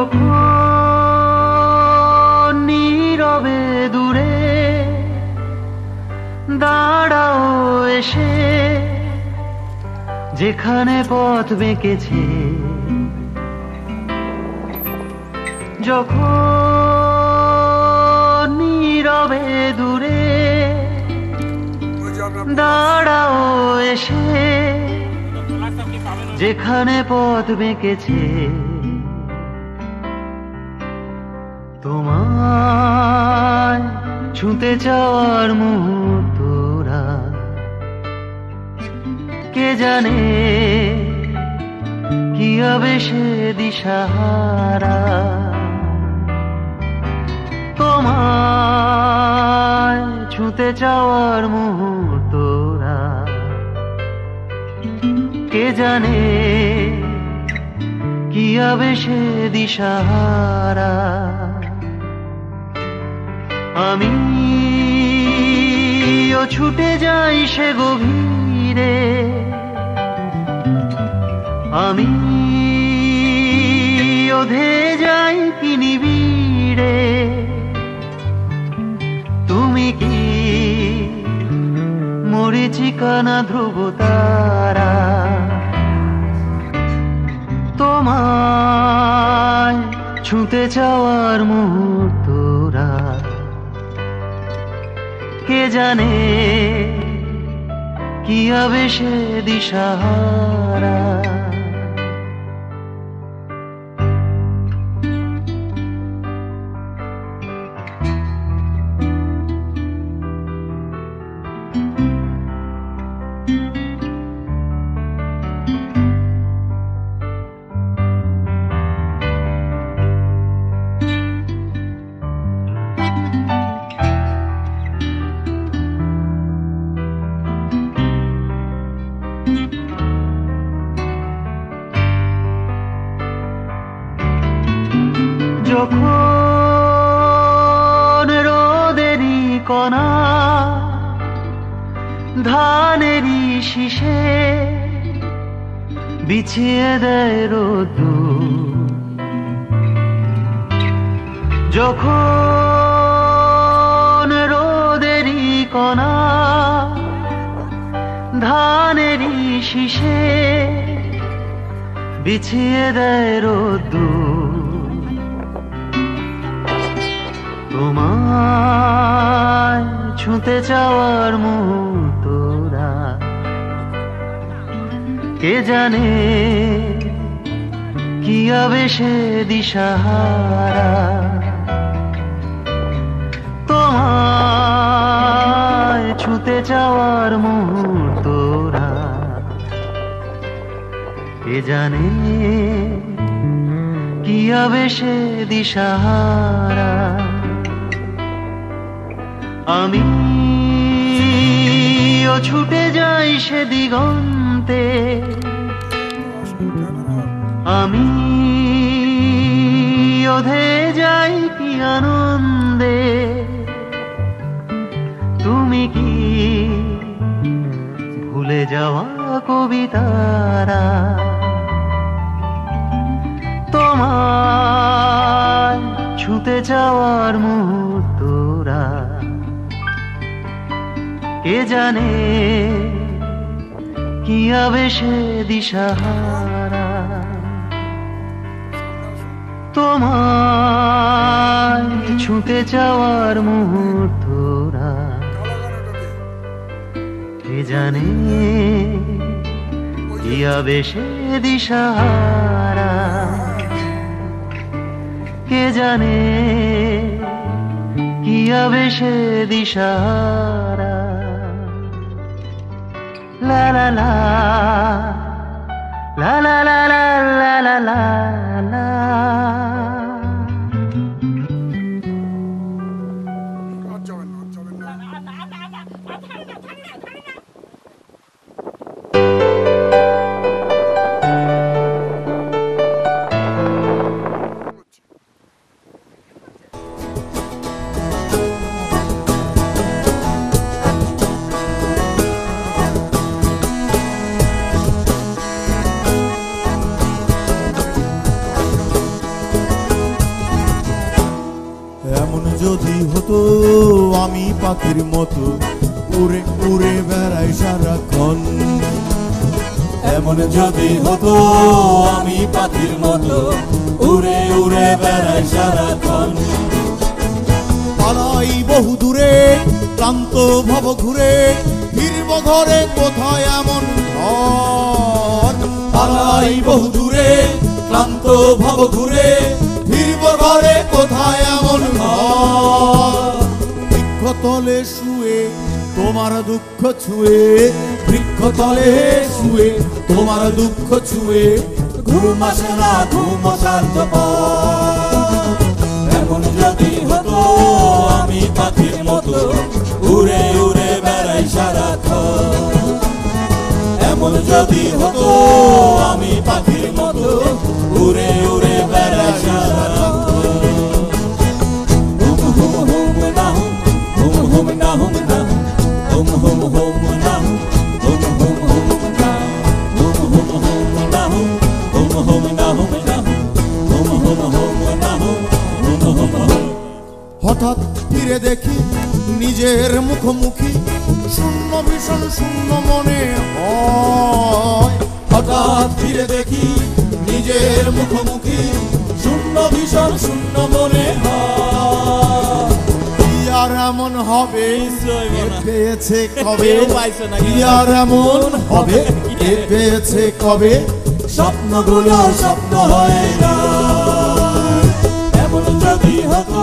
যখন নীরবে দূরে দাঁড়াও এসে, যেখানে পথ বেঁকেছে, যখন নীরবে দূরে দাঁড়াও এসে, যেখানে পথ বেঁকেছে, তোমায় ছুঁতে চাওয়ার মুহূর্তরা কে জানে কি হবে সে দিশাহারা। তোমায় ছুঁতে চাওয়ার মুহূর্তরা কে জানে কি হবে সে দিশাহারা। আমিও ছুটে যাই সে গভীরে, আমিও ধেয়ে যাই কি নিবিড়ে। তুমি কি মরীচিকা না ধ্রুব তারা? তোমায় ছুঁতে চাওয়ার মুহূর্তরা কে জানে কি হবে সে দিশাহারা। যখন রোদেরই কণা ধানেরই শীষে বিছিয়ে দেয় রোদ্দুর, যখন রোদেরই কণা ধানেরই শীষে বিছিয়ে দেয় রোদ্দুর, তোমায় ছুঁতে চাওয়ার মুহূর্তরা কে জানে কি হবে সে দিশাহারা। তোমায় ছুঁতে চাওয়ার মুহূর্তরা কে জানে কি হবে সে দিশাহারা। আমিও ছুটে যাই সে দিগন্তে, আমিও ধেয়ে যাই কি আনন্দে। তুমি কি ভুলে যাওয়া কবিতারা? তোমায় ছুঁতে যাওয়ার মুহূর্তরা কে জানে কি হবে সে দিশাহারা। তোমায় ছুঁতে যাওয়ার মুহূর্তরা কে জানে কি হবে সে দিশাহারা। কে জানে কি হবে সে দিশাহারা। লা লা লা লা লা লা লা লা লা লা। পাখির মতো উড়ে উড়ে বেড়াই সারাক্ষণ। এমন যদি হতো আমি পাখির মতো উড়ে উড়ে বেড়াই সারাক্ষণ। পালাই বহু দূরে ক্লান্ত ভব ঘুরে ফিরব ঘরে কোথায় এমন ঘর। পালাই বহু দূরে ক্লান্ত ভব ঘুরে ফিরব ঘরে কোথায় এমন ঘর। বৃক্ষতলে শুয়ে তোমার দুঃখ ছুঁয়ে, বৃক্ষতলে শুয়ে তোমার দুঃখ ছুঁয়ে ঘুম আসে না ঘুম স্বার্থপর। এমন যদি হতো আমি পাখির মতো উড়ে উড়ে বেড়াই সারাক্ষণ। এমন যদি হতো আমি পাখির মতো উড়ে উড়ে বেড়াই সারাক্ষণ। হুম হুম হুম না হুম হুম না হুম না হুম হুম হুম না হুম হুম হুম না হুম হুম হুম না হুম হুম না হুম না হুম হুম হুম না হুম হুম হুম। হঠাৎ ফিরে দেখি নিজের মুখোমুখি শূন্য ভীষণ শূন্য মনে হয়। হঠাৎ ফিরে দেখি নিজের মুখোমুখি শূন্য ভীষণ শূন্য মনে হয়। কি আর এমন হবে এ পেয়েছে কবে, কি আর এমন হবে এ পেয়েছে কবে। স্বপ্নগুলো স্বপ্ন হয় না। এমন যদি হতো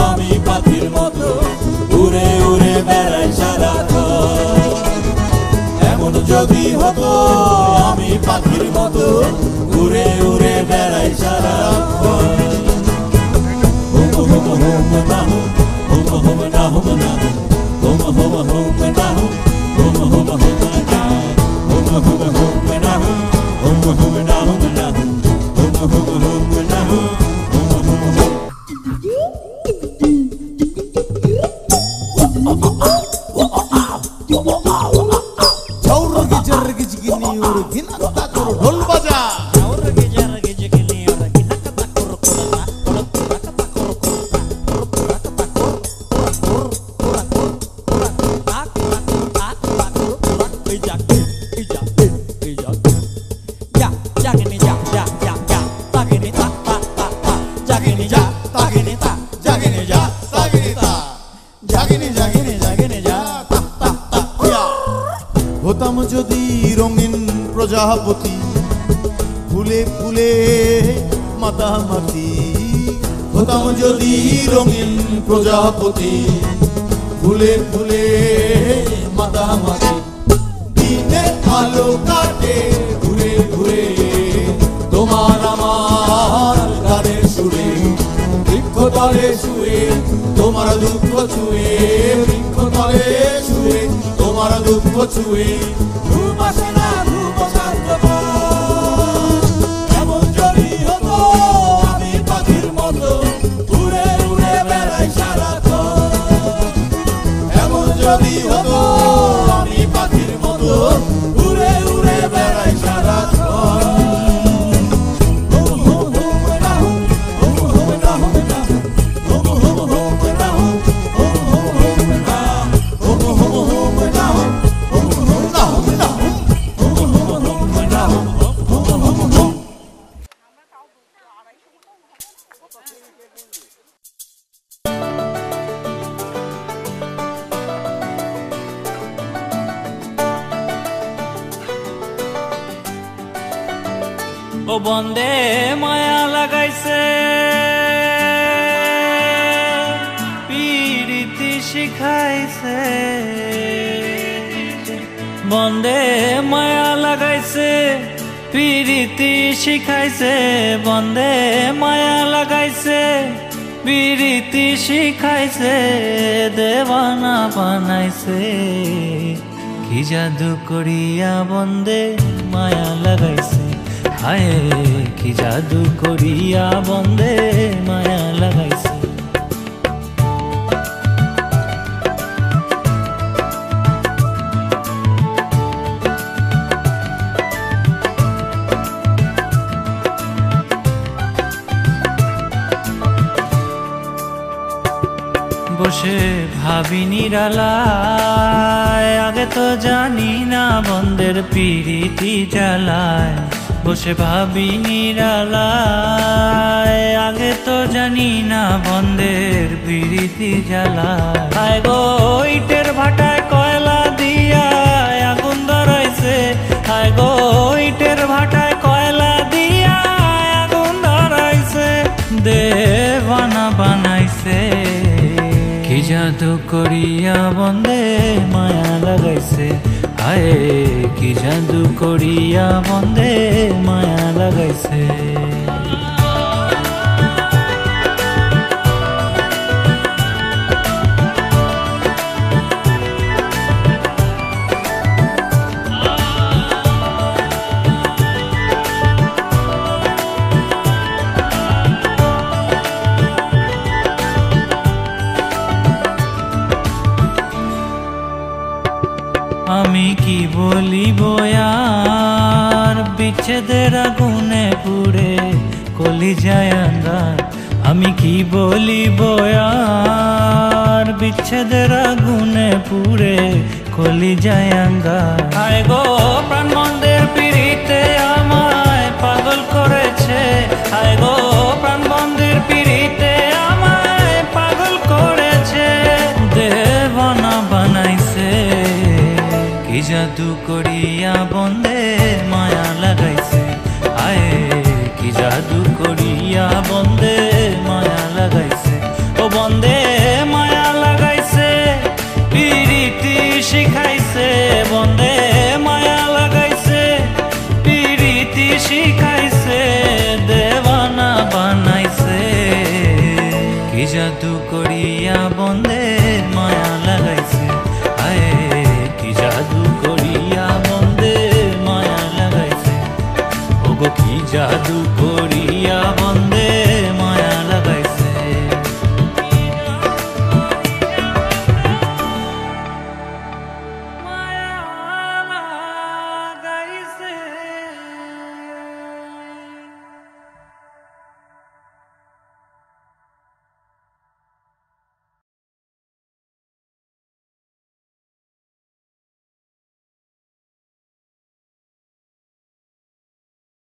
আমি পাখির মতো উড়ে উড়ে বেড়াই সারাক্ষণ। এমন যদি হতো আমি পাখির মতো উড়ে উড়ে বেড়াই সারাক্ষণ। হুম হুম হুম না হুম হুম না হুম না হুম হুম হুম না হুম হুম হুম না হুম হুম হুম না হুম হুম না হুম না হুম হুম হুম না হুম হুম হুম। চৌরগি জরগি জিগিনি ওর গিনাতা করো ঢোল বাজা। হতাম যদি রঙিন প্রজাপতি ফুলে ফুলে মাতামাতি। হতাম যদি রঙিন প্রজাপতি ফুলে ফুলে মাতামাতি। দিনের আলো কাটে ঘুরে ঘুরে তোমার আমার গানের সুরে। বৃক্ষতলে শুয়ে তোমার দুঃখ ছুঁয়ে, বৃক্ষতলে শুয়ে তোমার দুঃখ ছুঁয়ে ঘুম আসে না ঘুম স্বার্থপর। এমন যদি হতো আমি পাখির মতো উড়ে উড়ে বেড়াই সারাক্ষণ। এমন যদি হতো আমি পাখির মতো উড়ে উড়ে বেড়াই সারাক্ষণ। হুম হুম হুম না হুম হুম হুম না হুম না হুম হুম হুম না হুম হুম হুম না হুম হুম হুম না হুম হুম হুম না হুম না হুম হুম হুম না হুম হুম হুম হুম। ও বন্দে মায়া লাগাইছে পীড়িতি শিখাইছে। বন্দে মায়া লাগাইছে পীড়িতি শিখাইছে। বন্দে মায়া লাগাইছে পীড়িতি শিখাইছে। দেওয়ানা বানাইছে কি জাদু করিয়া বন্দে মায়া লাগাইছে। হায় কি জাদু করিয়া বন্দে মায়া লাগাইছে। বসে ভাবি নিরালায়, আগে তো জানি না বন্ধের পিরিতি জ্বালায়। বসে ভাবি নিরালায়, আগে তো জানি না বন্ধের পিরিতি জ্বালায়। আয় গো ইটের ভাটায় কয়লা দিয়া আগুন ধরাইছে, আয় গো ইটের ভাটায় কয়লা দিয়া আগুন ধরাইছে। দেওয়ানা বানাইছে, কি জাদু করিয়া বন্ধে মায়া লাগাইছে। হায় কি জাদু করিয়া বন্ধে মায়া লাগাইছে। আমি কি বলিব আর বিচ্ছেদের আগুনে পুড়ে কলিজায় আঁধার। আমি কি বলিব আর বিচ্ছেদের আগুনে পুড়ে কলিজায় আঁধার। আয় গো প্রাণ বন্ধের পিড়িতে আমায় পাগল করেছে, আয় গো প্রাণ বন্ধের পিড়িতে আমায় পাগল করেছে। দেওয়ানা বানাইছে, কি জাদু করিয়া বন্ধে মায়া লাগাইছে। আয়ে কি জাদু করিয়া বন্ধে মায়া লাগাইছে। ও বন্ধে মায়া লাগাইছে, পিরিতি শিখাইছে। বন্ধে মায়া লাগাইছে, পিরিতি শিখাইছে। দেওয়ানা বানাইছে, কি জাদু করিয়া বন্ধে মায়া লাগাইছে। আয়ে কি জাদু করিয়া বন্ধে মায়া লাগাইছে। ওগো কি জাদু করি